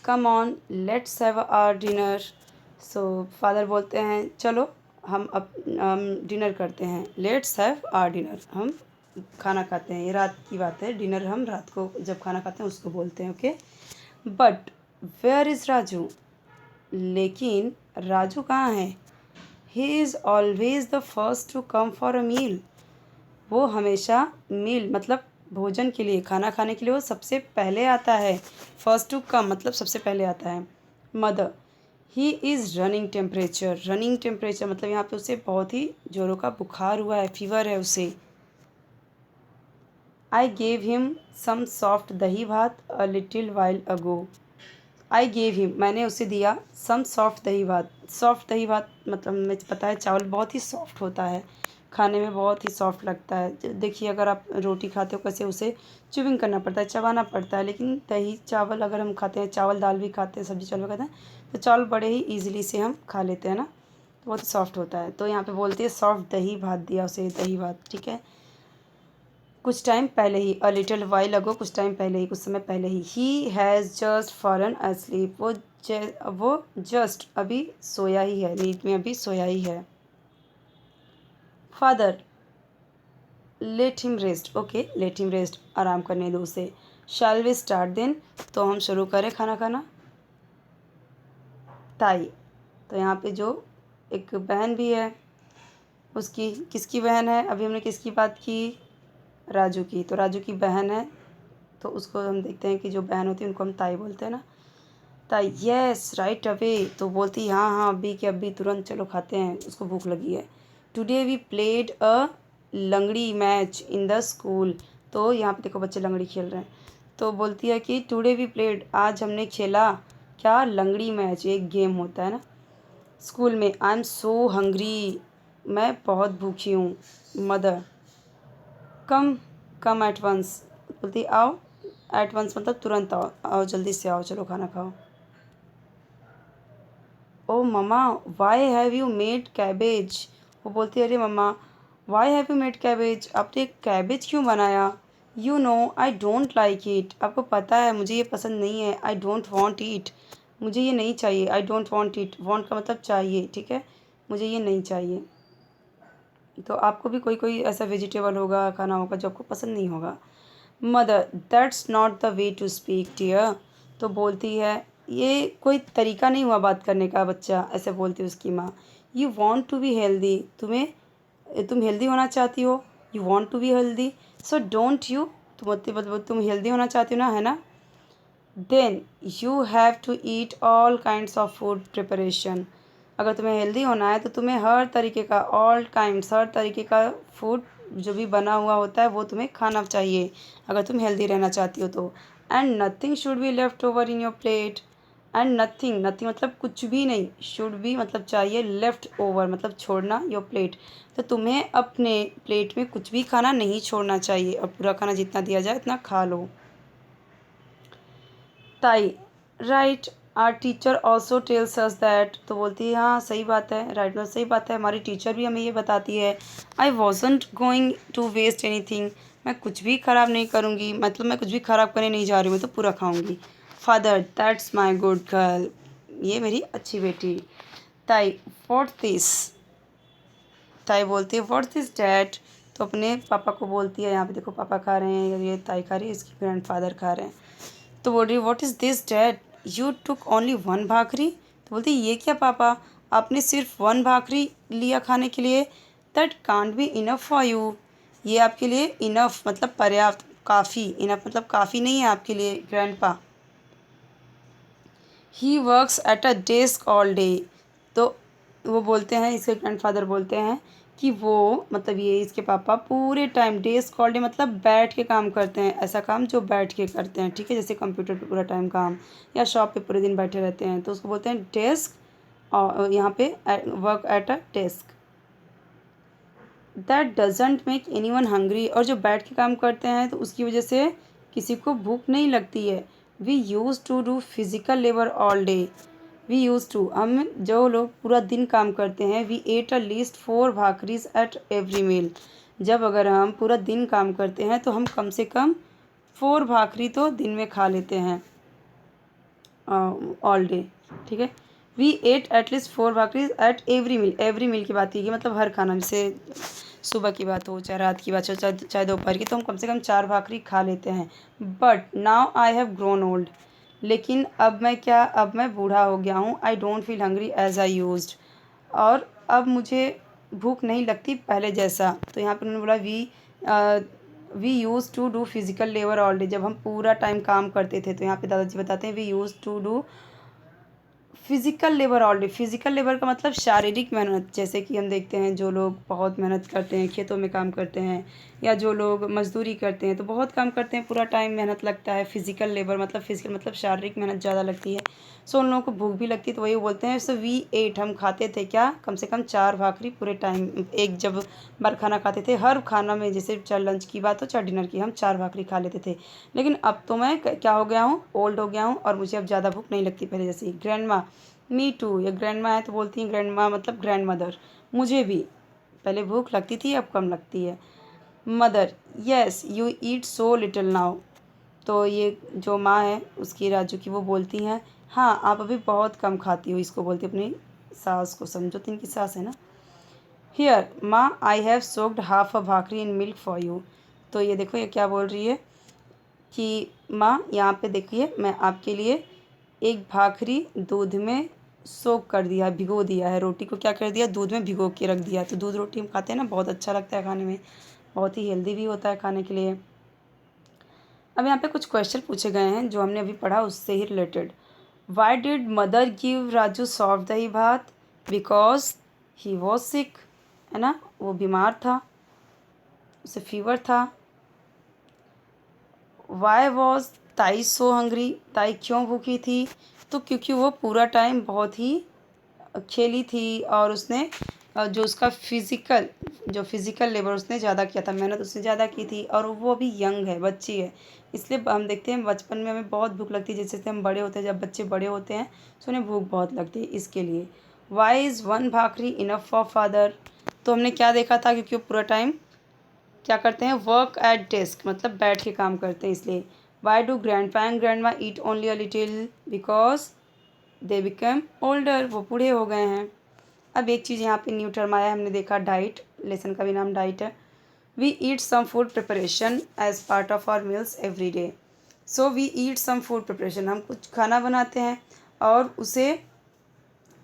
Come on let's have our dinner. So father बोलते हैं चलो हम डिनर करते हैं। लेट्स हैव आवर डिनर, हम खाना खाते हैं। ये रात की बात है, डिनर हम रात को जब खाना खाते हैं उसको बोलते हैं। Okay. But where is Raju? लेकिन राजू कहाँ है? He is always the first to come for a meal. वो हमेशा मील मतलब भोजन के लिए, खाना खाने के लिए वो सबसे पहले आता है। फर्स्ट टू कम मतलब सबसे पहले आता है। Mother, he is running temperature. Running temperature मतलब यहाँ पे उसे बहुत ही जोरों का बुखार हुआ है, फीवर है उसे। I gave him some soft dahi bhat a little while ago. I gave him, मैंने उसे दिया सम सॉफ्ट दही भात। सॉफ्ट दही भात मतलब हमें पता है चावल बहुत ही सॉफ्ट होता है, खाने में बहुत ही सॉफ्ट लगता है। देखिए अगर आप रोटी खाते हो कैसे उसे च्युइंग करना पड़ता है, चबाना पड़ता है, लेकिन दही चावल अगर हम खाते हैं, चावल दाल भी खाते हैं, सब्जी चावल भी खाते हैं, तो चावल बड़े ही ईजिली से हम खा लेते हैं ना, तो बहुत सॉफ्ट होता है। तो यहाँ पे बोलते हैं सॉफ्ट दही भात दिया उसे, दही भात। ठीक है। कुछ टाइम पहले ही, अ लिटिल वाइल अगो, कुछ टाइम पहले ही, कुछ समय पहले he has just fallen asleep. वो जस्ट अभी सोया ही है, नींद में अभी सोया ही है। Father, let him rest. Okay, let him rest, आराम करने दो उसे। शैल वी स्टार्ट देन, तो हम शुरू करें खाना खाना। ताई, तो यहाँ पे जो एक बहन भी है, उसकी किसकी बहन है? अभी हमने किसकी बात की? राजू की। तो राजू की बहन है, तो उसको हम देखते हैं कि जो बहन होती है उनको हम ताई बोलते हैं ना। ताई, यस राइट अवे, तो बोलती हाँ हाँ अभी के अभी, तुरंत चलो खाते हैं, उसको भूख लगी है। टुडे वी प्लेड अ लंगड़ी मैच इन द स्कूल। तो यहाँ पे देखो बच्चे लंगड़ी खेल रहे हैं, तो बोलती है कि टुडे वी प्लेड, आज हमने खेला क्या? लंगड़ी मैच, एक गेम होता है ना स्कूल में। आई एम सो हंग्री, मैं बहुत भूखी हूँ। मदर, कम कम एट वंस, बोलती आओ। एट वंस मतलब तुरंत आओ, आओ जल्दी से आओ, चलो खाना खाओ। Oh mama, why have you made cabbage? वो बोलती है अरे mama, why have you made cabbage? आपने कैबेज क्यों बनाया? You know I don't like it, आपको पता है मुझे ये पसंद नहीं है। आई डोंट वॉन्ट इट, मुझे ये नहीं चाहिए। I don't want it, want का मतलब चाहिए, ठीक है, मुझे ये नहीं चाहिए। तो आपको भी कोई कोई ऐसा वेजिटेबल होगा, खाना होगा जो आपको पसंद नहीं होगा। Mother, that's not the way to speak dear. तो बोलती है ये कोई तरीका नहीं हुआ बात करने का बच्चा, ऐसे बोलती है उसकी माँ। You want to be healthy, तुम हेल्दी होना चाहती हो। You want to be healthy, so don't you, तुम हेल्दी होना चाहती हो ना, है ना? Then you have to eat all kinds of food preparation. अगर तुम्हें हेल्दी होना है तो तुम्हें हर तरीके का, ऑल काइंड्स, हर तरीके का फूड जो भी बना हुआ होता है वो तुम्हें खाना चाहिए, अगर तुम हेल्दी रहना चाहती हो तो। And nothing should be left over in your plate. And nothing, nothing मतलब कुछ भी नहीं, शुड बी मतलब चाहिए, लेफ्ट ओवर मतलब छोड़ना, योर प्लेट, तो तुम्हें अपने प्लेट में कुछ भी खाना नहीं छोड़ना चाहिए, और पूरा खाना जितना दिया जाए उतना खा लो। ताई, right our teacher also tells us that. तो बोलती है हाँ सही बात है, राइट मतलब सही बात है, हमारी टीचर भी हमें ये बताती है। I wasn't going to waste anything, मैं कुछ भी ख़राब नहीं करूँगी, मतलब मैं कुछ भी ख़राब करने नहीं जा रही हूँ, मैं तो पूरा खाऊँगी। Father, that's my good girl, ये मेरी अच्छी बेटी। ताई, व्हाट दिस? ताई बोलती है व्हाट दिस डैड? तो अपने पापा को बोलती है, यहाँ पे देखो पापा खा रहे हैं, ये ताई खा रही है, इसकी ग्रैंडफादर खा रहे हैं। तो बोल रही what is this dad? You took only one bhakri. तो बोलती ये क्या पापा, आपने सिर्फ वन भाकरी लिया खाने के लिए। That can't be enough for you, ये आपके लिए इनफ मतलब पर्याप्त, काफ़ी, इनफ मतलब काफ़ी नहीं है आपके लिए grandpa. He works at a desk all day. तो वो बोलते हैं, इसके ग्रैंडफादर बोलते हैं कि वो मतलब ये इसके पापा पूरे टाइम, डेस्क ऑल डे मतलब बैठ के काम करते हैं, ऐसा काम जो बैठ के करते हैं, ठीक है, जैसे कंप्यूटर पे पूरा टाइम काम, या शॉप पे पूरे दिन बैठे रहते हैं, तो उसको बोलते हैं डेस्क, और यहाँ पे work at a desk. That doesn't make any one hungry, और जो बैठ के काम करते हैं तो उसकी वजह से किसी को भूख नहीं लगती है। We use to do physical labour all day. We use to, हम जो लोग पूरा दिन काम करते हैं, we eat a least 4 bhakris at every meal. जब अगर हम पूरा दिन काम करते हैं तो हम कम से कम 4 भाकरी तो दिन में खा लेते हैं। ऑल डे, ठीक है। We eat at least 4 bhakris at every meal की बात की गई, मतलब हर खाना, जैसे सुबह की बात हो चाहे रात की बात हो चाहे दोपहर की, तो हम कम से कम 4 भाकरी खा लेते हैं। But now I have grown old, लेकिन अब मैं बूढ़ा हो गया हूँ। I don't feel hungry as I used, और अब मुझे भूख नहीं लगती पहले जैसा। तो यहाँ पर उन्होंने बोला we use to do physical labour all day, जब हम पूरा टाइम काम करते थे। तो यहाँ पे दादाजी बताते हैं we use to do physical labour all day. Physical labour का मतलब शारीरिक मेहनत, जैसे कि हम देखते हैं जो लोग बहुत मेहनत करते हैं, खेतों में काम करते हैं, या जो लोग मज़दूरी करते हैं, तो बहुत काम करते हैं, पूरा टाइम मेहनत लगता है। फिज़िकल लेबर मतलब फिज़िकल मतलब शारीरिक मेहनत ज़्यादा लगती है। सो उन लोगों को भूख भी लगती है, तो वही बोलते हैं। सो वी एट, हम खाते थे क्या, कम से कम 4 भाकरी पूरे टाइम, एक जब बार खाना खाते थे, हर खाना में, जैसे चाहे लंच की बात हो चाहे डिनर की, हम 4 भाकरी खा लेते थे। लेकिन अब तो मैं क्या हो गया हूँ, ओल्ड हो गया हूँ, और मुझे अब ज़्यादा भूख नहीं लगती पहले जैसी। ग्रैंड माँ, मी टू, या ग्रैंड माँ है तो बोलती हैं ग्रैंड माँ मतलब ग्रैंड मदर, मुझे भी पहले भूख लगती थी, अब कम लगती है। Mother, yes you eat so little now, तो ये जो माँ है उसकी, राजू की, वो बोलती हैं हाँ आप अभी बहुत कम खाती हो, इसको बोलती अपनी सास को, समझो तो इनकी सास है ना। हियर माँ I have soaked half a bhakri in milk for you, तो ये देखो ये क्या बोल रही है कि माँ यहाँ पे देखिए मैं आपके लिए एक भाकरी दूध में सोक कर दिया, भिगो दिया है। रोटी को क्या कर दिया, दूध में भिगो के रख दिया। तो दूध रोटी हम खाते हैं ना, बहुत अच्छा लगता है खाने में, बहुत ही हेल्दी भी होता है खाने के लिए। अब यहाँ पे कुछ क्वेश्चन पूछे गए हैं जो हमने अभी पढ़ा उससे ही related. Why did mother give Raju soft dahi bhat, because he was sick, है ना, वो बीमार था, उसे फीवर था। वाई वॉज ताई सो हंग्री, ताई क्यों भूखी थी, तो क्योंकि वो पूरा टाइम बहुत ही खेली थी, और उसने जो उसका फिज़िकल लेबर उसने ज़्यादा किया था, मेहनत उसने ज़्यादा की थी, और वो अभी यंग है, बच्ची है। इसलिए हम देखते हैं बचपन में हमें बहुत भूख लगती है, जैसे जैसे हम बड़े होते हैं, जब बच्चे बड़े होते हैं तो उन्हें भूख बहुत लगती है, इसके लिए। Why is 1 bhakri enough for father, तो हमने क्या देखा था, क्योंकि वो पूरा टाइम क्या करते हैं, वर्क एट डेस्क मतलब बैठ के काम करते हैं, इसलिए। वाई डू ग्रैंड पा एंड ग्रैंड माँ eat only a little, because they become older, वो बूढ़े हो गए हैं। अब एक चीज़ यहाँ पे न्यू टर्म आया, हमने देखा डाइट, लेसन का भी नाम डाइट है। We eat some food preparation as part of our meals every day, so we eat some food preparation, हम कुछ खाना बनाते हैं और उसे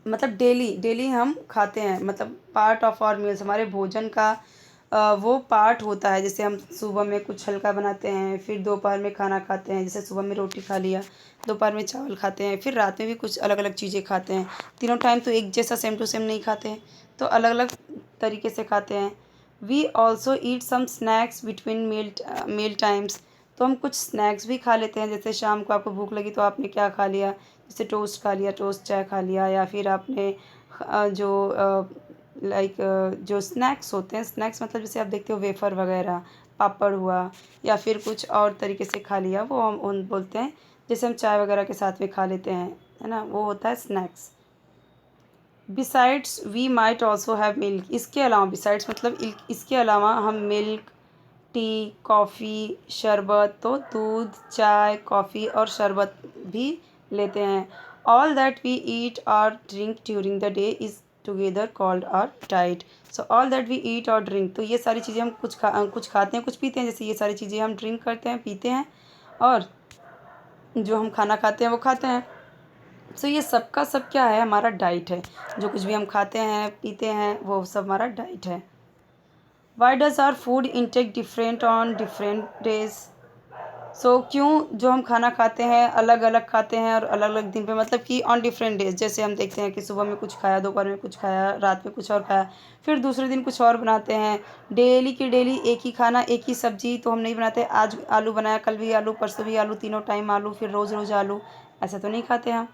मतलब डेली डेली हम खाते हैं, मतलब पार्ट ऑफ आवर मील्स, हमारे भोजन का वो पार्ट होता है। जैसे हम सुबह में कुछ हल्का बनाते हैं, फिर दोपहर में खाना खाते हैं, जैसे सुबह में रोटी खा लिया, दोपहर में चावल खाते हैं, फिर रात में भी कुछ अलग अलग चीज़ें खाते हैं। तीनों टाइम तो एक जैसा सेम टू सेम नहीं खाते हैं, तो अलग अलग तरीके से खाते हैं। We also eat some snacks between meal times, तो हम कुछ स्नैक्स भी खा लेते हैं। जैसे शाम को आपको भूख लगी तो आपने क्या खा लिया, जैसे टोस्ट खा लिया, टोस्ट चाय खा लिया, या फिर आपने जो स्नैक्स होते हैं, स्नैक्स मतलब जैसे आप देखते हो वेफ़र वगैरह, पापड़ हुआ, या फिर कुछ और तरीके से खा लिया, वो हम उन बोलते हैं, जैसे हम चाय वगैरह के साथ में खा लेते हैं, है ना, वो होता है snacks. Besides we might also have milk, इसके अलावा, बिसाइड्स मतलब इसके अलावा हम मिल्क, टी, कॉफ़ी, शरबत, तो दूध, चाय, कॉफ़ी और शरबत भी लेते हैं। ऑल दैट वी ईट और drink during the day is together called our diet, so all that we eat और ड्रिंक, तो ये सारी चीज़ें हम कुछ खाते हैं कुछ पीते हैं, जैसे ये सारी चीज़ें हम ड्रिंक करते हैं, पीते हैं, और जो हम खाना खाते हैं वो खाते हैं। सो ये सब का सब क्या है, हमारा डाइट है। जो कुछ भी हम खाते हैं पीते हैं वो सब हमारा डाइट है। Why does our food intake different on different days, so क्यों जो हम खाना खाते हैं अलग अलग खाते हैं और अलग अलग दिन पे, मतलब कि ऑन डिफरेंट डेज, जैसे हम देखते हैं कि सुबह में कुछ खाया, दोपहर में कुछ खाया, रात में कुछ और खाया, फिर दूसरे दिन कुछ और बनाते हैं। डेली की डेली एक ही खाना एक ही सब्जी तो हम नहीं बनाते, आज आलू बनाया, कल भी आलू, परसों भी आलू, तीनों टाइम आलू, फिर रोज़ रोज़ आलू, ऐसा तो नहीं खाते हम।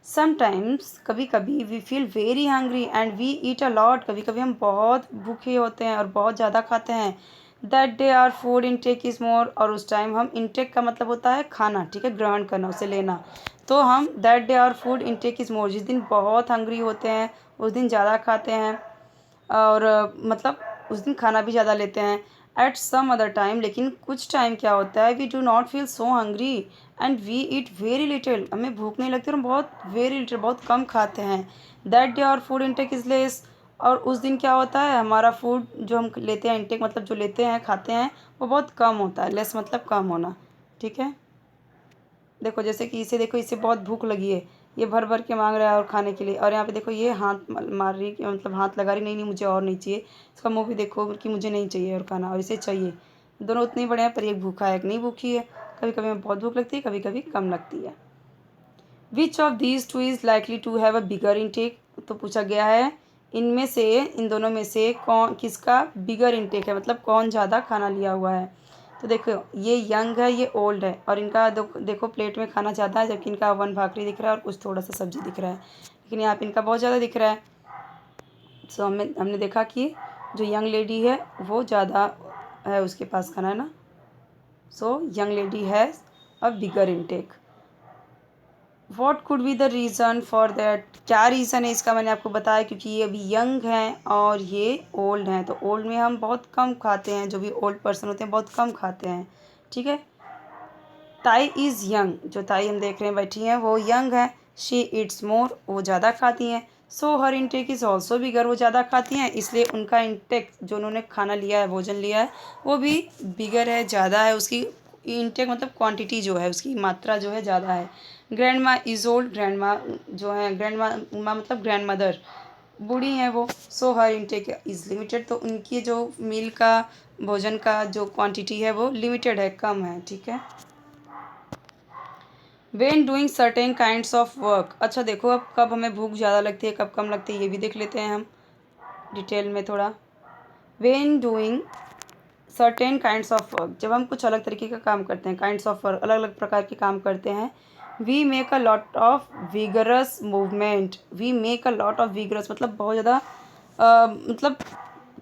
समटाइम्स कभी कभी we feel very hungry and we eat a lot, कभी कभी हम बहुत भूखे होते हैं और बहुत ज़्यादा खाते हैं। That day our food intake is more, और उस टाइम हम इनटेक का मतलब होता है खाना, ठीक है, ग्रहण करना, उसे लेना। तो हम that day our food intake is more, जिस दिन बहुत हंग्री होते हैं उस दिन ज़्यादा खाते हैं, और मतलब उस दिन खाना भी ज़्यादा लेते हैं। एट सम अदर टाइम, लेकिन कुछ टाइम क्या होता है, we do not feel so hungry and we eat very little, हमें भूख नहीं लगती और हम बहुत वेरी लिटिल बहुत कम खाते हैं। That day our food intake is less, और उस दिन क्या होता है, हमारा फूड जो हम लेते हैं इंटेक मतलब जो लेते हैं खाते हैं वो बहुत कम होता है। लेस मतलब कम होना, ठीक है। देखो जैसे कि इसे देखो, इसे बहुत भूख लगी है, ये भर भर के मांग रहा है और खाने के लिए, और यहाँ पे देखो ये हाथ मार रही मतलब हाथ लगा रही, नहीं नहीं मुझे और नहीं चाहिए। इसका मुंह भी देखो कि मुझे नहीं चाहिए और खाना, और इसे चाहिए। दोनों उतने ही बड़े हैं पर एक भूखा है एक नहीं भूखी है। कभी कभी हमें बहुत भूख लगती है, कभी कभी कम लगती है। Which of these two is likely to have a bigger intake, तो पूछा गया है इनमें से, इन दोनों में से कौन किसका बिगर इनटेक है, मतलब कौन ज़्यादा खाना लिया हुआ है। तो देखो ये यंग है, ये ओल्ड है, और इनका देखो प्लेट में खाना ज़्यादा है, जबकि इनका 1 भाकरी दिख रहा है और कुछ थोड़ा सा सब्जी दिख रहा है, लेकिन यहाँ पे इनका बहुत ज़्यादा दिख रहा है। सो हमने देखा कि जो यंग लेडी है वो ज़्यादा है, उसके पास खाना है ना। So young lady has a bigger intake. What could be the reason for that, क्या रीज़न है इसका, मैंने आपको बताया क्योंकि ये अभी यंग हैं और ये ओल्ड हैं, तो ओल्ड में हम बहुत कम खाते हैं, जो भी ओल्ड पर्सन होते हैं बहुत कम खाते हैं, ठीक है। ताई इज़ यंग, जो ताई हम देख रहे हैं बैठी हैं वो यंग है। शी इट्स मोर, वो ज़्यादा खाती हैं। सो हर इंटेक इज़ ऑल्सो बिगर, वो ज़्यादा खाती हैं इसलिए उनका इंटेक जो उन्होंने खाना लिया है भोजन लिया है वो भी बिगर है, ज़्यादा है, उसकी इंटेक मतलब क्वांटिटी जो है उसकी मात्रा जो है ज़्यादा है। ग्रैंड माँ इज़ ओल्ड, ग्रैंड माँ जो है ग्रैंड माँ मतलब ग्रैंड मदर बूढ़ी हैं वो। सो हर इंटेक इज़ लिमिटेड, तो उनकी जो मील का भोजन का जो क्वांटिटी है वो लिमिटेड है, कम है, ठीक है। When doing certain kinds of work, अच्छा देखो अब कब हमें भूख ज़्यादा लगती है कब कम लगती है ये भी देख लेते हैं हम डिटेल में थोड़ा। When doing certain kinds of work, जब हम कुछ अलग तरीके का काम करते हैं, काइंड्स ऑफ वर्क अलग अलग प्रकार के काम करते हैं। We make a lot of vigorous movement, we make a lot of vigorous मतलब बहुत ज़्यादा मतलब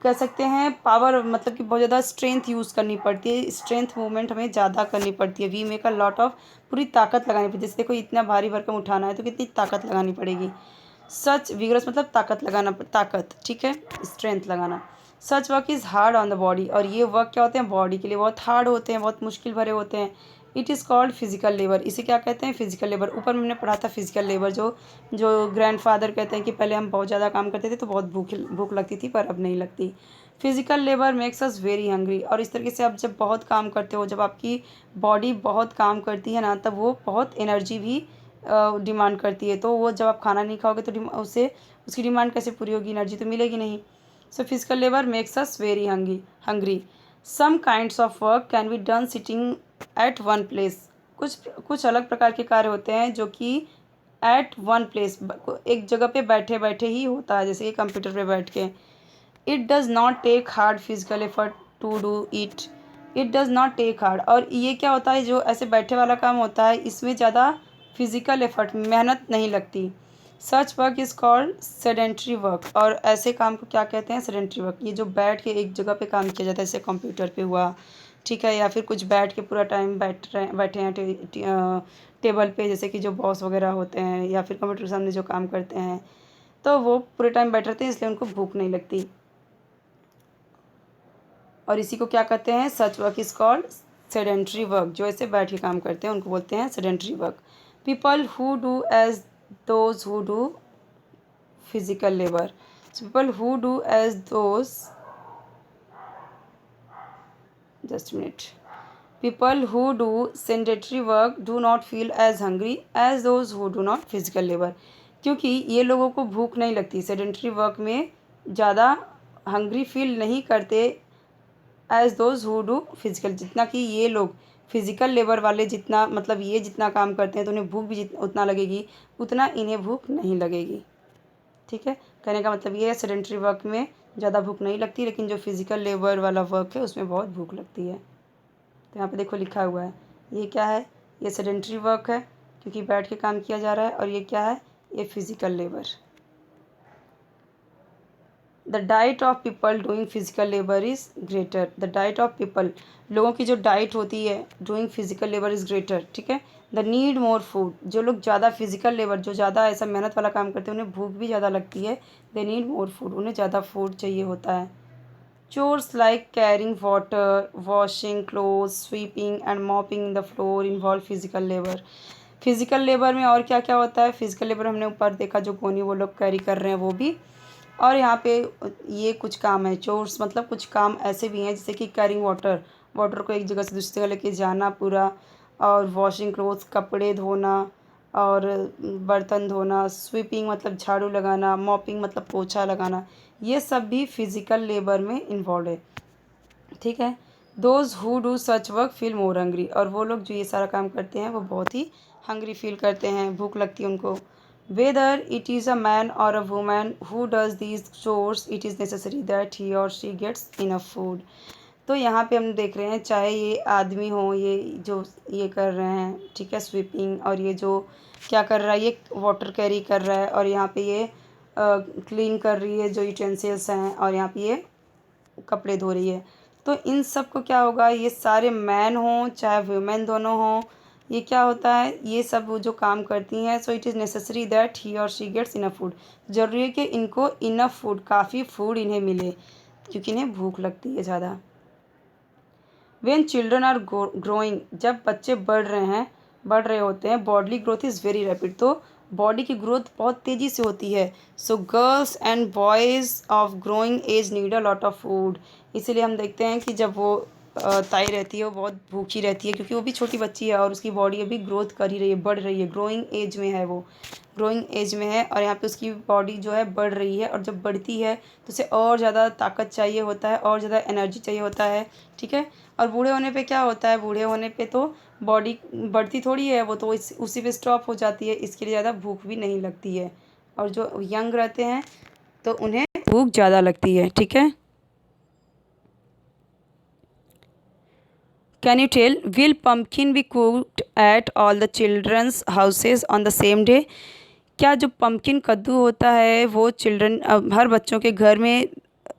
कह सकते हैं पावर, मतलब कि बहुत ज़्यादा स्ट्रेंथ यूज़ करनी पड़ती है, स्ट्रेंथ मूवमेंट हमें ज़्यादा करनी पड़ती है। We make a lot of, पूरी ताकत लगानी पड़ती है, जैसे देखो इतना भारी भरकम उठाना है तो कितनी ताकत लगानी पड़ेगी। सच विगरस मतलब ताकत लगाना, ताकत, ठीक है, स्ट्रेंथ लगाना। Such work is hard on the body, और ये वर्क क्या होते हैं बॉडी के लिए बहुत हार्ड होते हैं, बहुत मुश्किल भरे होते हैं। It is called physical labour, इसे क्या कहते हैं फिजिकल लेबर। ऊपर में हमने पढ़ा था फिजिकल लेबर, जो जो ग्रैंडफादर कहते हैं कि पहले हम बहुत ज़्यादा काम करते थे तो बहुत भूख लगती थी पर अब नहीं लगती। Physical labour makes us very hungry, और इस तरीके से आप जब बहुत काम करते हो, जब आपकी बॉडी बहुत काम करती है ना, तब वो बहुत एनर्जी भी डिमांड करती है, तो वो जब आप खाना नहीं खाओगे तो उससे उसकी डिमांड कैसे पूरी होगी, एनर्जी तो मिलेगी नहीं। So physical labour makes us very hungry. Some kinds of work can be done sitting at one place, कुछ कुछ अलग प्रकार के कार्य होते हैं जो कि एट वन प्लेस एक जगह पे बैठे बैठे ही होता है, जैसे कि कंप्यूटर पे बैठ के। It does not take hard physical effort to do it, it does not take hard, और ये क्या होता है जो ऐसे बैठे वाला काम होता है इसमें ज़्यादा फिजिकल एफर्ट मेहनत नहीं लगती। Such work is called sedentary work, और ऐसे काम को क्या कहते हैं सेडेंट्री वर्क। ये जो बैठ के एक जगह पे काम किया जाता है जैसे कंप्यूटर पे हुआ, ठीक है, या फिर कुछ बैठ के पूरा टाइम बैठे हैं टेबल पे, जैसे कि जो बॉस वगैरह होते हैं या फिर कंप्यूटर के सामने जो काम करते हैं तो वो पूरे टाइम बैठे रहते हैं इसलिए उनको भूख नहीं लगती। और इसी को क्या कहते हैं such work is called sedentary work, जो ऐसे बैठ के काम करते हैं उनको बोलते हैं sedentary work. People who do as those who do physical labour, people who do as those, just minute, people who do sedentary work do not feel as hungry as those who do not physical labour, क्योंकि ये लोगों को भूख नहीं लगती sedentary work में, ज़्यादा hungry feel नहीं करते as those who do physical, जितना कि ये लोग फिजिकल लेबर वाले जितना मतलब ये जितना काम करते हैं तो उन्हें भूख भी उतना लगेगी, उतना इन्हें भूख नहीं लगेगी, ठीक है। कहने का मतलब ये है सेडेंट्री वर्क में ज़्यादा भूख नहीं लगती, लेकिन जो फिजिकल लेबर वाला वर्क है उसमें बहुत भूख लगती है। तो यहाँ पे देखो लिखा हुआ है ये क्या है, ये सेडेंट्री वर्क है क्योंकि बैठ के काम किया जा रहा है, और ये क्या है ये physical labour. The diet of people doing physical labour is greater, the diet of people लोगों की जो डाइट होती है doing physical labour is greater, ठीक है। द नीड मोर फूड, जो लोग ज़्यादा फिजिकल लेबर जो ज़्यादा ऐसा मेहनत वाला काम करते हैं उन्हें भूख भी ज़्यादा लगती है, दे नीड मोर फूड, उन्हें ज़्यादा फूड चाहिए होता है। Chores like carrying water, washing clothes, sweeping and mopping the floor involve physical labor. Physical labour में और क्या क्या होता है? फिज़िकल लेबर हमने ऊपर देखा जो कोनी वो लोग कैरी कर रहे हैं वो भी। और यहाँ पे ये कुछ काम है चोर्स मतलब कुछ काम ऐसे भी हैं जैसे कि कैरिंग वाटर, वाटर को एक जगह से दूसरी जगह लेके जाना पूरा। और वॉशिंग क्लोथ्स कपड़े धोना और बर्तन धोना, स्वीपिंग मतलब झाड़ू लगाना, मॉपिंग मतलब पोछा लगाना, ये सब भी फिज़िकल लेबर में इन्वॉल्व है। ठीक है। Those who do such work feel more hungry, और वो लोग जो ये सारा काम करते हैं वो बहुत ही हंग्री फील करते हैं, भूख लगती है उनको। Whether it is a man or a woman who does these chores it is necessary that he or she gets enough food. तो यहाँ पे हम देख रहे हैं चाहे ये आदमी हो, ये जो ये कर रहे हैं, ठीक है, स्वीपिंग, और ये जो क्या कर रहा है ये वाटर कैरी कर रहा है, और यहाँ पे ये क्लीन कर रही है जो यूटेंसिल्स हैं, और यहाँ पे ये कपड़े धो रही है। तो इन सब को क्या होगा, ये सारे मैन हों चाहे वुमेन दोनों हों, ये क्या होता है, ये सब वो जो काम करती हैं, so it is necessary that he or she gets enough food. ज़रूरी है कि इनको इनफ फूड, काफ़ी फूड इन्हें मिले, क्योंकि इन्हें भूख लगती है ज़्यादा। वेन चिल्ड्रन आर ग्रोइंग, जब बच्चे बढ़ रहे होते हैं, bodily growth is very rapid, तो बॉडी की ग्रोथ बहुत तेज़ी से होती है। So girls and boys of growing age need a lot of food. इसीलिए हम देखते हैं कि जब वो ताई रहती है वो बहुत भूखी रहती है, क्योंकि वो भी छोटी बच्ची है और उसकी बॉडी अभी ग्रोथ कर ही रही है, बढ़ रही है, ग्रोइंग एज में है वो, ग्रोइंग एज में है, और यहाँ पे उसकी बॉडी जो है बढ़ रही है, और जब बढ़ती है तो उसे और ज़्यादा ताकत चाहिए होता है, और ज़्यादा एनर्जी चाहिए होता है। ठीक है। और बूढ़े होने पे क्या होता है, बूढ़े होने पे तो बॉडी बढ़ती थोड़ी है, वो तो उसी पे स्टॉप हो जाती है, इसके लिए ज़्यादा भूख भी नहीं लगती है। और जो यंग रहते हैं तो उन्हें भूख ज़्यादा लगती है। ठीक है। Can you tell will pumpkin be cooked at all the children's houses on the same day? क्या जो पम्पकिन कद्दू होता है वो हर बच्चों के घर में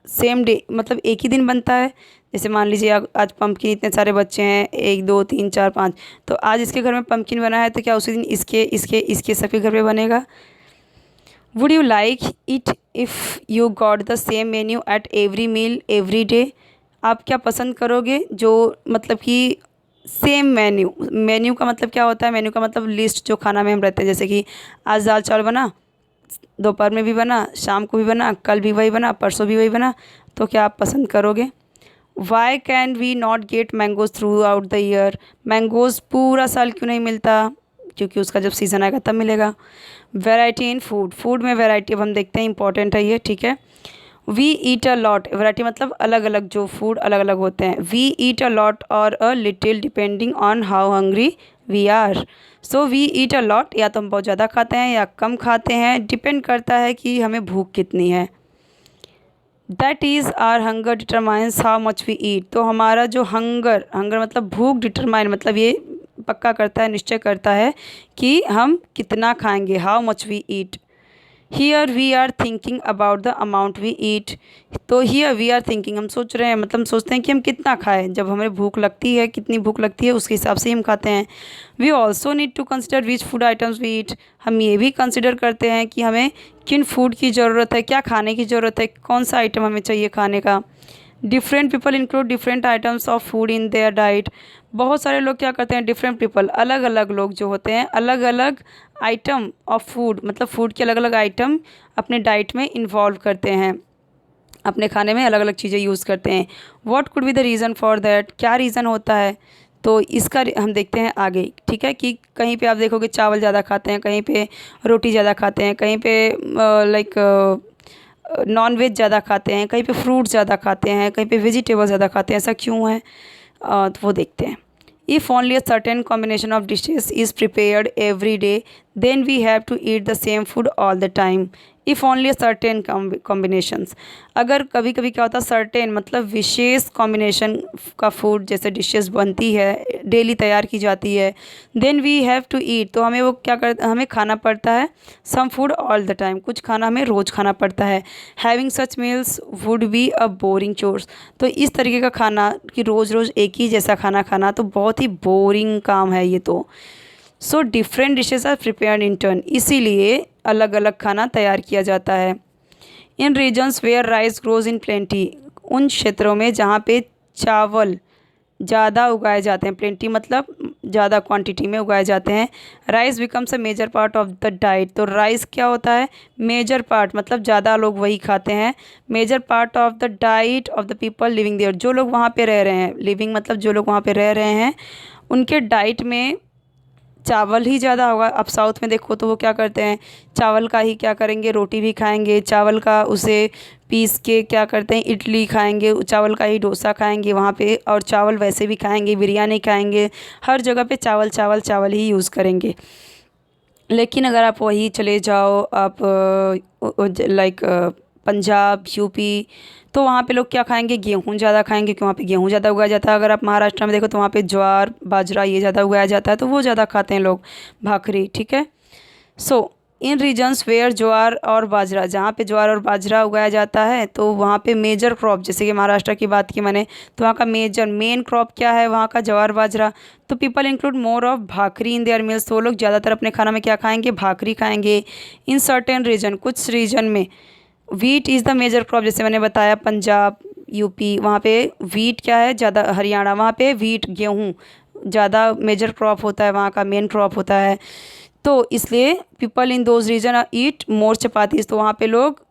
सेम डे मतलब एक ही दिन बनता है? जैसे मान लीजिए आज पम्पकिन इतने सारे बच्चे हैं, 1 2 3 4 5, तो आज इसके घर में पम्पकिन बना है तो क्या उसी दिन इसके इसके इसके सबके घर में बनेगा? Would you like it if you got the same menu at every meal every day? आप क्या पसंद करोगे जो मतलब कि सेम मेन्यू, मेन्यू का मतलब क्या होता है, मेन्यू का मतलब लिस्ट जो खाना में हम रहते हैं, जैसे कि आज दाल चावल बना, दोपहर में भी बना, शाम को भी बना, कल भी वही बना, परसों भी वही बना, तो क्या आप पसंद करोगे? Why can we not get mangoes throughout the year? Mangoes पूरा साल क्यों नहीं मिलता? क्योंकि उसका जब सीज़न आएगा तब मिलेगा। वैरायटी इन फूड, फूड में वैरायटी अब हम देखते हैं, इंपॉर्टेंट है ये। ठीक है। We eat a lot, variety मतलब अलग अलग, जो फूड अलग अलग होते हैं। वी ईट अ लॉट और a little depending on how hungry we are. So we eat a lot, या तो हम बहुत ज़्यादा खाते हैं या कम खाते हैं, डिपेंड करता है कि हमें भूख कितनी है। That is our hunger determines how much we eat, तो हमारा जो हंगर, हंगर मतलब भूख, डिटरमाइन मतलब ये पक्का करता है, निश्चय करता है कि हम कितना खाएंगे, how much we eat. Here we are thinking about the amount we eat, तो हियर वी आर थिंकिंग हम सोच रहे हैं, मतलब हम सोचते हैं कि हम कितना खाएं, जब हमें भूख लगती है, कितनी भूख लगती है उसके हिसाब से ही हम खाते हैं। We also need to consider which food items we eat, हम ये भी कंसिडर करते हैं कि हमें किन फूड की ज़रूरत है, क्या खाने की ज़रूरत है, कौन सा आइटम हमें चाहिए खाने का। Different people include different items of food in their diet, बहुत सारे लोग क्या करते हैं, डिफरेंट पीपल अलग अलग लोग जो होते हैं अलग अलग आइटम ऑफ फूड मतलब फूड के अलग अलग आइटम अपने डाइट में इन्वॉल्व करते हैं, अपने खाने में अलग अलग चीज़ें यूज़ करते हैं। What could be the reason for that, क्या रीज़न होता है? तो इसका हम देखते हैं आगे। ठीक है। कि कहीं पे आप देखोगे चावल ज़्यादा खाते हैं, कहीं पे रोटी ज़्यादा खाते हैं, कहीं पे लाइक नॉन वेज ज़्यादा खाते हैं, कहीं पे फ्रूट ज़्यादा खाते हैं, कहीं पे वेजिटेबल ज़्यादा खाते हैं, ऐसा क्यों है? तो वो देखते हैं। If only a certain combination of dishes is prepared every day then we have to eat the same food all the time. If only a certain combinations, अगर कभी कभी क्या होता है, सर्टेन मतलब विशेष कॉम्बिनेशन का फूड जैसे डिशेस बनती है, डेली तैयार की जाती है, then we have to eat, तो हमें वो क्या कर हमें खाना पड़ता है some food all the time, कुछ खाना हमें रोज़ खाना पड़ता है। Having such meals would be a boring chores, तो इस तरीके का खाना कि रोज़ रोज़ एक ही जैसा खाना खाना तो बहुत ही बोरिंग काम है ये तो। So different dishes are prepared in turn, इसीलिए अलग अलग खाना तैयार किया जाता है। In regions where rice grows in plenty, उन क्षेत्रों में जहाँ पे चावल ज़्यादा उगाए जाते हैं। प्लेंटी मतलब ज़्यादा क्वांटिटी में उगाए जाते हैं। Rice becomes a major part of the diet. तो राइस क्या होता है? मेजर पार्ट मतलब ज़्यादा लोग वही खाते हैं। Major part of the diet of the people living there. जो लोग वहाँ पे रह रहे हैं, लिविंग मतलब जो लोग वहाँ पे रह रहे हैं, उनके डाइट में चावल ही ज़्यादा होगा। अब साउथ में देखो तो वो क्या करते हैं, चावल का ही क्या करेंगे, रोटी भी खाएंगे, चावल का उसे पीस के क्या करते हैं, इडली खाएंगे, चावल का ही डोसा खाएंगे वहाँ पे, और चावल वैसे भी खाएंगे, बिरयानी खाएंगे, हर जगह पे चावल चावल चावल ही यूज़ करेंगे। लेकिन अगर आप वही चले जाओ आप लाइक पंजाब, यूपी, तो वहाँ पे लोग क्या खाएंगे, गेहूँ ज़्यादा खाएंगे, क्योंकि वहाँ पे गेहूँ ज़्यादा उगाया जाता है। अगर आप महाराष्ट्र में देखो तो वहाँ पे ज्वार, बाजरा ये ज़्यादा उगाया जाता है, तो वो ज़्यादा खाते हैं लोग, भाकरी। ठीक है। सो इन रीजन्स वेयर ज्वार और बाजरा, जहाँ पे ज्वार और बाजरा उगाया जाता है, तो वहाँ पे मेजर क्रॉप, जैसे कि महाराष्ट्र की बात की मैंने, तो वहाँ का मेन क्रॉप क्या है, वहाँ का ज्वार बाजरा। तो people include more of bhakri in their meals. तो वो लोग ज़्यादातर अपने खाना में क्या खाएंगे, भाकरी खाएंगे। इन सर्टेन रीजन, कुछ रीजन में wheat is the major crop, जैसे मैंने बताया पंजाब, यूपी, वहाँ पे वीट क्या है ज़्यादा, हरियाणा, वहाँ पे वीट गेहूँ ज़्यादा मेजर क्रॉप होता है, वहाँ का मेन क्रॉप होता है। तो इसलिए people in those region eat more chapatis. तो वहाँ पे लोग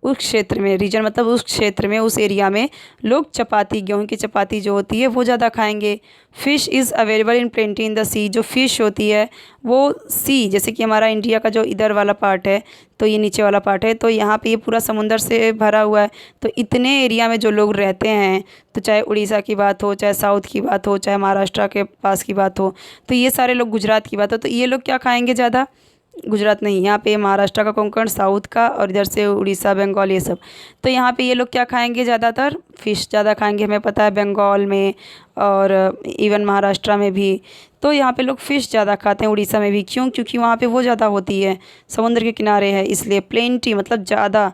उस क्षेत्र में, रीजन मतलब उस क्षेत्र में, उस एरिया में लोग चपाती, गेहूं की चपाती जो होती है वो ज़्यादा खाएंगे। Fish is available in plenty in the sea. जो फ़िश होती है वो सी, जैसे कि हमारा इंडिया का जो इधर वाला पार्ट है, तो ये नीचे वाला पार्ट है, तो यहाँ पे ये पूरा समुंदर से भरा हुआ है। तो इतने एरिया में जो लोग रहते हैं, तो चाहे उड़ीसा की बात हो, चाहे साउथ की बात हो, चाहे महाराष्ट्र के पास की बात हो, तो ये सारे लोग, गुजरात की बात हो, तो ये लोग क्या खाएंगे ज़्यादा, गुजरात नहीं, यहाँ पे महाराष्ट्र का कोंकण, साउथ का, और इधर से उड़ीसा, बंगाल, ये सब। तो यहाँ पे ये लोग क्या खाएंगे, ज़्यादातर फ़िश ज़्यादा खाएंगे, हमें पता है बंगाल में और इवन महाराष्ट्र में भी। तो यहाँ पे लोग फ़िश ज़्यादा खाते हैं, उड़ीसा में भी। क्यों? क्योंकि वहाँ पे वो ज़्यादा होती है, समुद्र के किनारे है, इसलिए प्लेंटी मतलब ज़्यादा,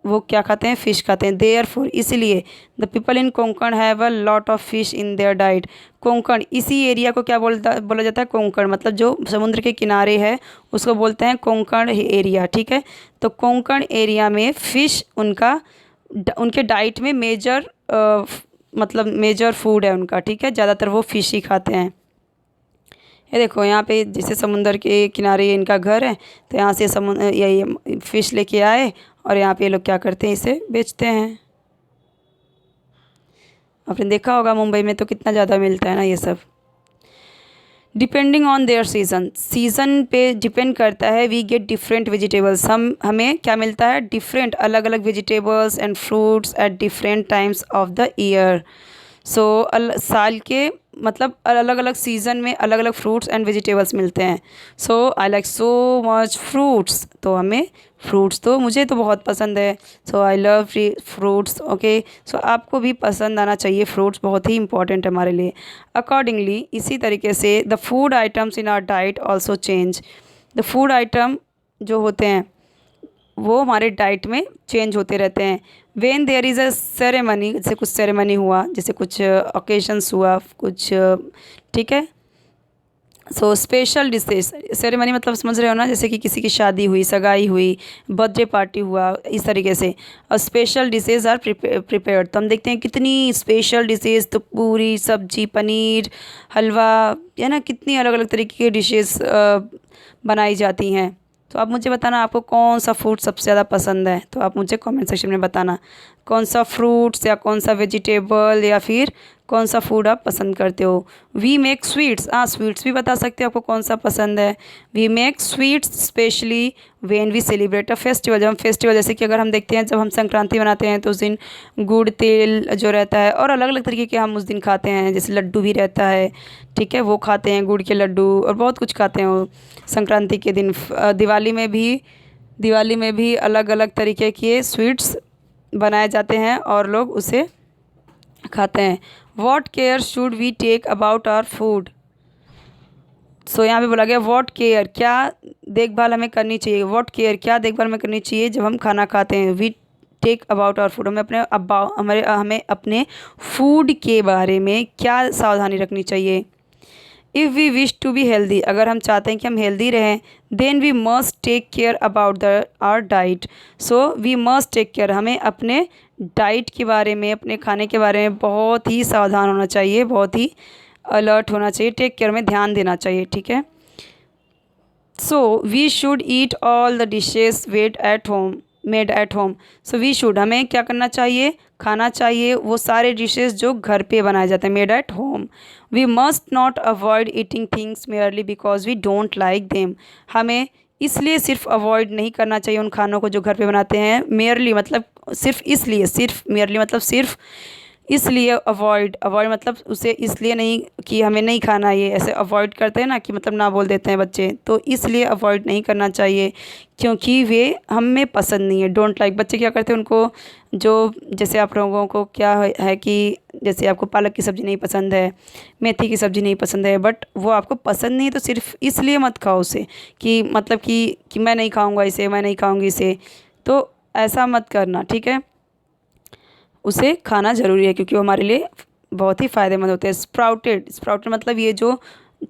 वो क्या खाते हैं, फ़िश खाते हैं। देयर फोर, इसलिए the people in Konkan have a lot of fish in their diet. Konkan, इसी एरिया को क्या बोला जाता है, कोंकण, मतलब जो समुद्र के किनारे है उसको बोलते हैं कोंकण एरिया। ठीक है। तो कोंकण एरिया में फ़िश उनके डाइट में मेजर मतलब मेजर फूड है उनका। ठीक है। ज़्यादातर वो फ़िश ही खाते हैं। ये देखो यहाँ पे जैसे समुंदर के किनारे इनका घर है, तो यहाँ से ये फ़िश लेके आए, और यहाँ पे ये लोग क्या करते हैं, इसे बेचते हैं। आपने देखा होगा मुंबई में तो कितना ज़्यादा मिलता है ना ये सब। Depending on their season, season पे डिपेंड करता है, वी गेट डिफरेंट वेजिटेबल्स। हमें क्या मिलता है, डिफरेंट अलग अलग vegetables and fruits at different times of the year. So साल के मतलब अलग अलग सीज़न में अलग अलग फ्रूट्स एंड वेजिटेबल्स मिलते हैं। So I like so much fruits. तो हमें फ्रूट्स, तो मुझे तो बहुत पसंद है। So I love fruits. Okay. So आपको भी पसंद आना चाहिए, फ्रूट्स बहुत ही इंपॉर्टेंट है हमारे लिए। अकॉर्डिंगली, इसी तरीके से the food items in our diet also change. The food item जो होते हैं वो हमारे डाइट में चेंज होते रहते हैं। When there is a ceremony, जैसे कुछ सेरेमनी हुआ, जैसे कुछ ओकेजन्स हुआ कुछ, ठीक है। सो स्पेशल डिशेस, सेरेमनी मतलब समझ रहे हो ना, जैसे कि किसी की शादी हुई, सगाई हुई, बर्थडे पार्टी हुआ, इस तरीके से। और स्पेशल डिशेज आर प्रिपेयर्ड। तो हम देखते हैं कितनी स्पेशल डिशेज, तो पूरी सब्जी, पनीर, हलवा, है ना, कितनी अलग अलग तरीके की डिशेस बनाई जाती हैं। तो आप मुझे बताना आपको कौन सा फूड सबसे ज़्यादा पसंद है। तो आप मुझे कमेंट सेक्शन में बताना कौन सा फ्रूट्स या कौन सा वेजिटेबल या फिर कौन सा फूड आप पसंद करते हो। वी मेक स्वीट्स, हाँ स्वीट्स भी बता सकते हो आपको कौन सा पसंद है। We make sweets specially when we celebrate a festival. जब हम फेस्टिवल, जैसे कि अगर हम देखते हैं जब हम संक्रांति मनाते हैं तो उस दिन गुड़ तेल जो रहता है, और अलग अलग तरीके के हम उस दिन खाते हैं, जैसे लड्डू भी रहता है, ठीक है, वो खाते हैं, गुड़ के लड्डू, और बहुत कुछ खाते हैं वो संक्रांति के दिन। दिवाली में भी अलग अलग तरीके के स्वीट्स बनाए जाते हैं और लोग उसे खाते हैं। What care should we take about our food. So यहाँ पे बोला गया वॉट केयर, क्या देखभाल हमें करनी चाहिए। वॉट केयर, क्या देखभाल हमें करनी चाहिए जब हम खाना खाते हैं। We take about our food, हमें अपने फूड के बारे में क्या सावधानी रखनी चाहिए। If we wish to be healthy, अगर हम चाहते हैं कि हम हेल्दी रहें, then we must take care about the our diet. So we must take care, हमें अपने डाइट के बारे में, अपने खाने के बारे में बहुत ही सावधान होना चाहिए, बहुत ही अलर्ट होना चाहिए, टेक केयर में ध्यान देना चाहिए, ठीक है। So we should eat all the dishes made at home. So we should, हमें क्या करना चाहिए, खाना चाहिए वो सारे डिशेस जो घर पे बनाए जाते हैं, made at home. We must not avoid eating things merely because we don't like them. हमें इसलिए सिर्फ अवॉइड नहीं करना चाहिए उन खानों को जो घर पे बनाते हैं, मेयरली मतलब सिर्फ इसलिए, सिर्फ मेयरली मतलब सिर्फ इसलिए, अवॉइड अवॉइड मतलब उसे इसलिए नहीं कि हमें नहीं खाना, ये ऐसे अवॉइड करते हैं ना कि मतलब ना बोल देते हैं बच्चे, तो इसलिए अवॉइड नहीं करना चाहिए क्योंकि वे हमें पसंद नहीं है। डोंट लाइक, बच्चे क्या करते हैं उनको, जो जैसे आप लोगों को क्या है कि जैसे आपको पालक की सब्ज़ी नहीं पसंद है, मेथी की सब्ज़ी नहीं पसंद है, बट वो आपको पसंद नहीं है तो सिर्फ इसलिए मत खाओ उसे, कि मतलब कि मैं नहीं खाऊंगा इसे, मैं नहीं खाऊंगी इसे, तो ऐसा मत करना, ठीक है। उसे खाना ज़रूरी है क्योंकि वो हमारे लिए बहुत ही फ़ायदेमंद होते हैं। स्प्राउटेड, स्प्राउटेड मतलब ये जो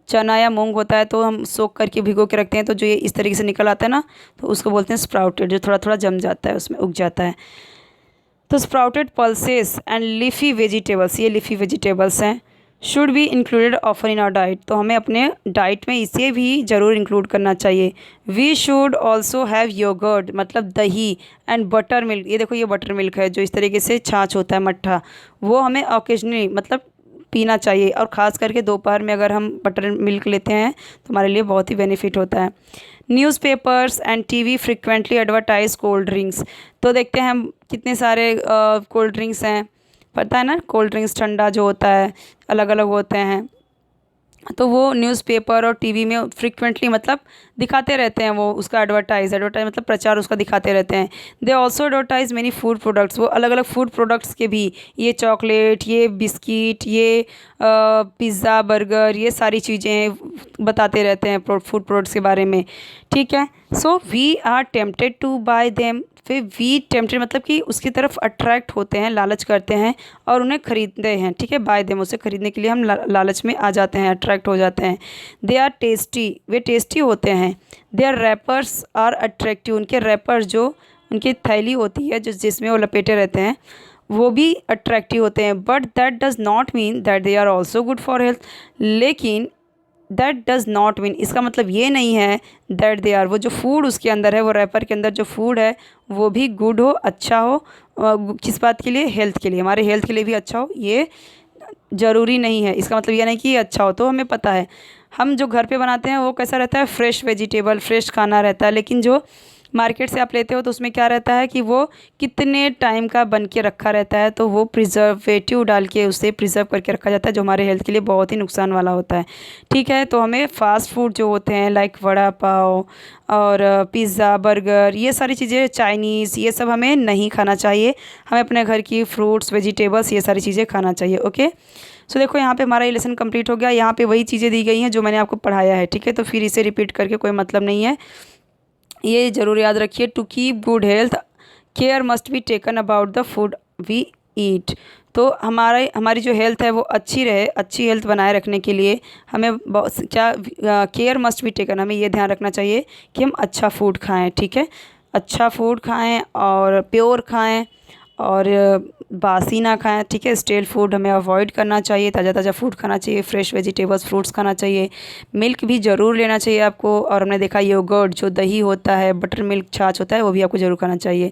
चना या मूंग होता है तो हम सोख करके भिगो के रखते हैं, तो जो ये इस तरीके से निकल आता है ना, तो उसको बोलते हैं स्प्राउटेड, जो थोड़ा थोड़ा जम जाता है उसमें, उग जाता है। तो sprouted pulses and leafy vegetables, ये लीफी वेजिटेबल्स हैं, शुड बी इंक्लूडेड ऑफर इन आवर डाइट, तो हमें अपने डाइट में इसे भी ज़रूर इंक्लूड करना चाहिए। We should also have yogurt, मतलब दही, एंड बटर मिल्क, ये देखो ये बटर मिल्क है जो इस तरीके से छाछ होता है, मट्ठा, वो हमें ओकेजनली मतलब पीना चाहिए, और ख़ास करके दोपहर में अगर हम बटर मिल्क लेते हैं तो हमारे लिए बहुत ही बेनिफिट होता है। Newspapers and TV frequently advertise cold drinks, तो देखते हैं हम कितने सारे कोल्ड ड्रिंक्स हैं, पता है ना, कोल्ड ड्रिंक्स ठंडा जो होता है अलग अलग होते हैं, तो वो न्यूज़पेपर और टीवी में फ्रिक्वेंटली मतलब दिखाते रहते हैं, वो उसका एडवर्टाइज मतलब प्रचार उसका दिखाते रहते हैं। They also advertise many food products, वो अलग अलग फूड प्रोडक्ट्स के भी, ये चॉकलेट, ये बिस्किट, ये पिज़्ज़ा, बर्गर, ये सारी चीज़ें बताते रहते हैं फूड प्रोडक्ट्स के बारे में, ठीक है। So we are tempted to buy them, फिर वी टेम्पटेड मतलब कि उसकी तरफ अट्रैक्ट होते हैं, लालच करते हैं और उन्हें खरीदते हैं, ठीक है। बाय देम, उसे खरीदने के लिए हम लालच में आ जाते हैं, अट्रैक्ट हो जाते हैं। दे आर टेस्टी, वे टेस्टी होते हैं। देयर रैपर्स आर अट्रैक्टिव, उनके रैपर्स जो उनकी थैली होती है जो जिसमें वो लपेटे रहते हैं वो भी अट्रैक्टिव होते हैं। But that does not mean that they are also good for health, लेकिन दैट डज़ नॉट मीन, इसका मतलब ये नहीं है दैट दे आर, वो जो फूड उसके अंदर है, वो रैपर के अंदर जो फूड है वो भी गुड हो, अच्छा हो, किस बात के लिए, हेल्थ के लिए, हमारे हेल्थ के लिए भी अच्छा हो, ये ज़रूरी नहीं है। इसका मतलब ये नहीं कि ये अच्छा हो, तो हमें पता है हम जो घर पे बनाते हैं वो कैसा रहता है, फ्रेश वेजिटेबल, फ्रेश खाना रहता है, लेकिन जो मार्केट से आप लेते हो तो उसमें क्या रहता है कि वो कितने टाइम का बन के रखा रहता है, तो वो प्रिजर्वेटिव डाल के उसे प्रिजर्व करके रखा जाता है जो हमारे हेल्थ के लिए बहुत ही नुकसान वाला होता है, ठीक है। तो हमें फ़ास्ट फूड जो होते हैं लाइक वड़ा पाव और पिज़्ज़ा, बर्गर, ये सारी चीज़ें, चाइनीज़, ये सब हमें नहीं खाना चाहिए। हमें अपने घर की फ्रूट्स, वेजिटेबल्स, ये सारी चीज़ें खाना चाहिए, ओके। सो देखो यहाँ पे हमारा ये लेसन कंप्लीट हो गया। यहाँ पे वही चीज़ें दी गई हैं जो मैंने आपको पढ़ाया है, ठीक है। तो फिर इसे रिपीट करके कोई मतलब नहीं है, ये ज़रूर याद रखिए। To keep good health care must be taken about the food we eat, तो हमारी जो हेल्थ है वो अच्छी रहे, अच्छी हेल्थ बनाए रखने के लिए हमें क्या केयर मस्ट बी टेकन, हमें ये ध्यान रखना चाहिए कि हम अच्छा फूड खाएं, ठीक है। अच्छा फूड खाएं और प्योर खाएं और बासी ना खाएं, ठीक है। स्टेल फूड हमें अवॉइड करना चाहिए, ताज़ा ताज़ा फूड खाना चाहिए, फ्रेश वेजिटेबल्स, फ्रूट्स खाना चाहिए, मिल्क भी ज़रूर लेना चाहिए आपको। और हमने देखा योगर्ट जो दही होता है, बटर मिल्क, छाछ होता है, वो भी आपको ज़रूर खाना चाहिए,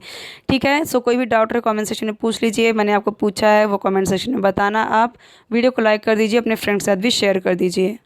ठीक है। सो कोई भी डाउट है कमेंट सेक्शन में पूछ लीजिए, मैंने आपको पूछा है वो कमेंट सेक्शन में बताना। आप वीडियो को लाइक कर दीजिए, अपने फ्रेंड्स के साथ भी शेयर कर दीजिए।